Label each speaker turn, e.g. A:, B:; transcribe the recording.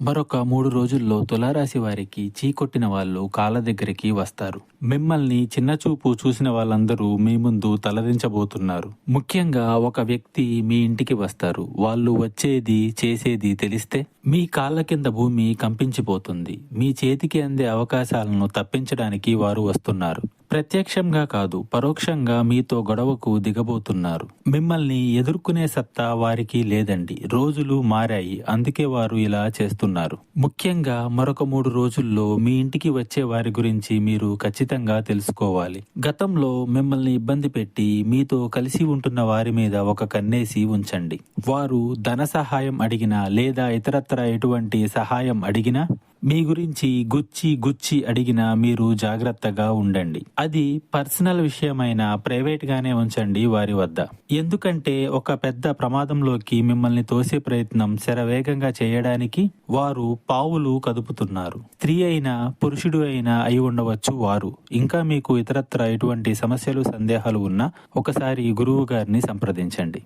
A: మరొక 3 రోజుల్లో తులారాశి వారికి చీకొట్టిన వాళ్ళు కాళ్ళ దగ్గరికి వస్తారు. మిమ్మల్ని చిన్నచూపు చూసిన వాళ్ళందరూ మీ ముందు తలదించబోతున్నారు. ముఖ్యంగా ఒక వ్యక్తి మీ ఇంటికి వస్తారు. వాళ్ళు వచ్చేది, చేసేది తెలిస్తే మీ కాళ్ళ కింద భూమి కంపించిపోతుంది. మీ చేతికి అందే అవకాశాలను తప్పించడానికి వారు వస్తున్నారు. ప్రత్యక్షంగా కాదు, పరోక్షంగా మీతో గొడవకు దిగబోతున్నారు. మిమ్మల్ని ఎదుర్కొనే సత్తా వారికి లేదండి. రోజులు మారాయి, అందుకే వారు ఇలా చేస్తున్నారు. ముఖ్యంగా మరొక 3 రోజుల్లో మీ ఇంటికి వచ్చే వారి గురించి మీరు ఖచ్చితంగా తెలుసుకోవాలి. గతంలో మిమ్మల్ని ఇబ్బంది పెట్టి మీతో కలిసి ఉంటున్న వారి మీద ఒక కన్నేసి ఉంచండి. వారు ధన సహాయం అడిగినా లేదా ఇతరత్ర ఎటువంటి సహాయం అడిగినా, మీ గురించి గుచ్చి అడిగినా మీరు జాగ్రత్తగా ఉండండి. అది పర్సనల్ విషయమైన ప్రైవేట్ గానే ఉంచండి వారి వద్ద. ఎందుకంటే ఒక పెద్ద ప్రమాదంలోకి మిమ్మల్ని తోసే ప్రయత్నం శరవేగంగా చేయడానికి వారు పావులు కదుపుతున్నారు. స్త్రీ అయినా పురుషుడు అయినా అయి ఉండవచ్చు వారు. ఇంకా మీకు ఇతరత్ర ఎటువంటి సమస్యలు, సందేహాలు ఉన్నా ఒకసారి గురువు గారిని సంప్రదించండి.